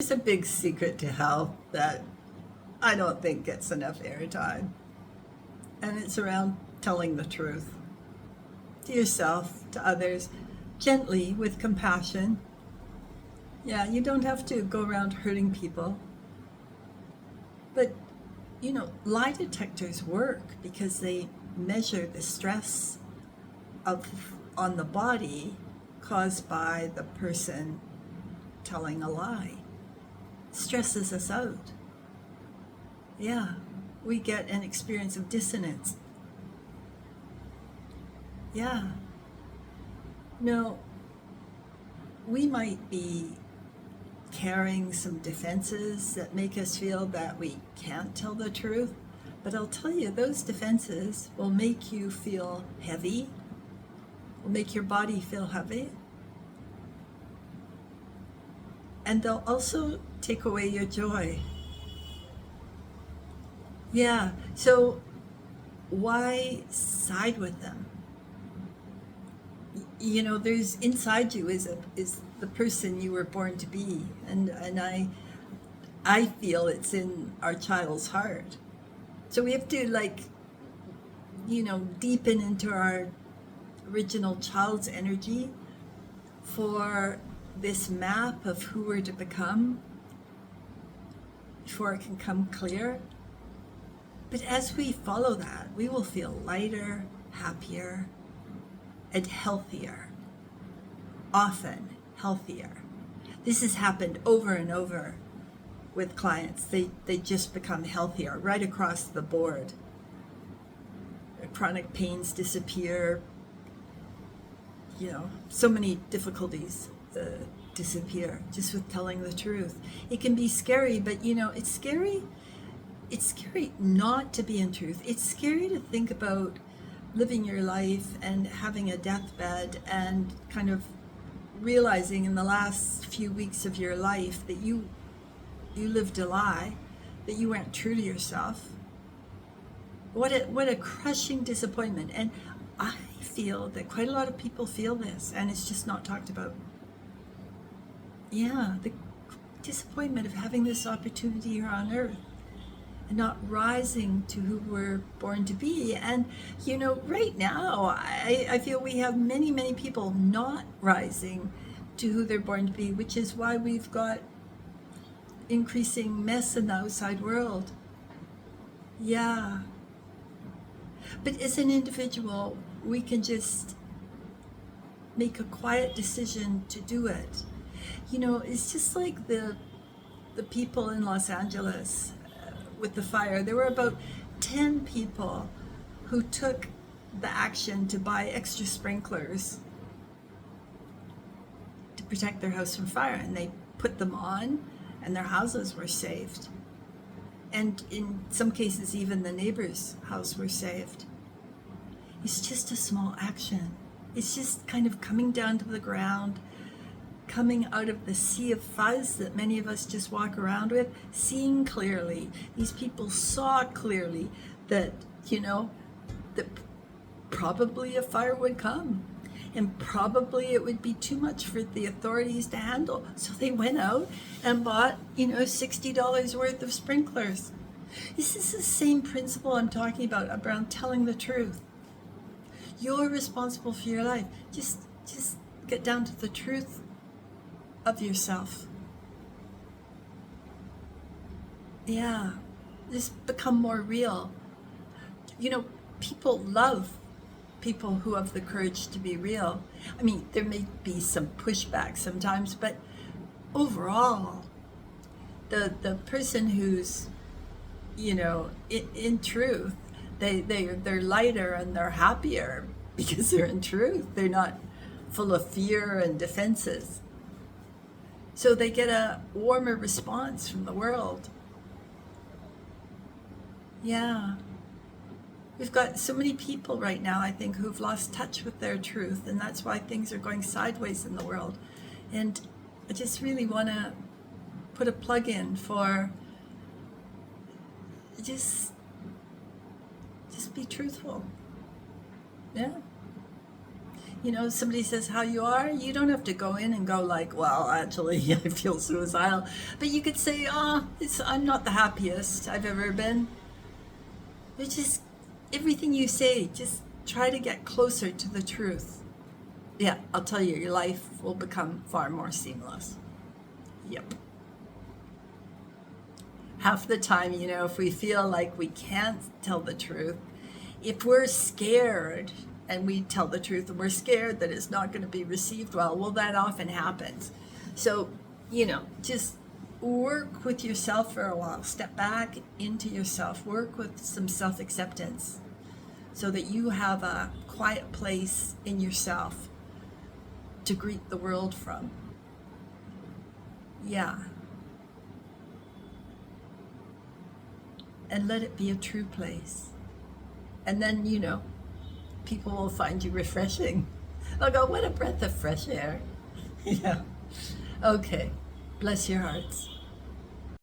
There's a big secret to health that I don't think gets enough airtime, and it's around telling the truth to yourself, to others, gently, with compassion. Yeah, you don't have to go around hurting people, but lie detectors work because they measure the stress of on the body caused by the person telling a lie. Stresses us out. Yeah, we get an experience of dissonance. Yeah. No, we might be carrying some defenses that make us feel that we can't tell the truth, but I'll tell you, those defenses will make you feel heavy, will make your body feel heavy, and they'll also take away your joy. Yeah, so why side with them? There's inside you is the person you were born to be, and I feel it's in our child's heart. So we have to, deepen into our original child's energy for this map of who we're to become before it can come clear. But as we follow that, we will feel lighter, happier, and healthier. Often healthier. This has happened over and over with clients. They just become healthier right across the board. Chronic pains disappear. So many difficulties disappear just with telling the truth. It can be scary, but it's scary. It's scary not to be in truth. It's scary to think about living your life and having a deathbed and kind of realizing in the last few weeks of your life that you lived a lie, that you weren't true to yourself. What a crushing disappointment. And I feel that quite a lot of people feel this, and it's just not talked about. Yeah, the disappointment of having this opportunity here on earth and not rising to who we're born to be. And right now I feel we have many, many people not rising to who they're born to be, which is why we've got increasing mess in the outside world. Yeah. But as an individual, we can just make a quiet decision to do it. It's just like the people in Los Angeles with the fire. There were about 10 people who took the action to buy extra sprinklers to protect their house from fire, and they put them on, and their houses were saved. And in some cases, even the neighbor's house were saved. It's just a small action. It's just kind of coming down to the ground, coming out of the sea of fuzz that many of us just walk around with, seeing clearly. These people saw clearly that, that probably a fire would come, and probably it would be too much for the authorities to handle. So they went out and bought, $60 worth of sprinklers. This is the same principle I'm talking about around telling the truth. You're responsible for your life. Just get down to the truth of yourself. Yeah, just become more real. People love people who have the courage to be real. I mean, there may be some pushback sometimes, but overall, the person who's, in truth, they're lighter and they're happier because they're in truth. They're not full of fear and defenses. So they get a warmer response from the world. Yeah. We've got so many people right now, I think, who've lost touch with their truth, and that's why things are going sideways in the world. And I just really want to put a plug in for just be truthful. Yeah. You know, somebody says how you are, you don't have to go in and go like, well, actually, I feel suicidal. But you could say, oh, I'm not the happiest I've ever been. But just everything you say, just try to get closer to the truth. Yeah, I'll tell you, your life will become far more seamless. Yep. Half the time, you know, if we feel like we can't tell the truth, if we're scared and we tell the truth and we're scared that it's not going to be received well, that often happens. So, you know, just work with yourself for a while. Step back into yourself. Work with some self-acceptance so that you have a quiet place in yourself to greet the world from. Yeah. And let it be a true place. And then, you know, people will find you refreshing. They'll go, what a breath of fresh air. Yeah. Okay. Bless your hearts.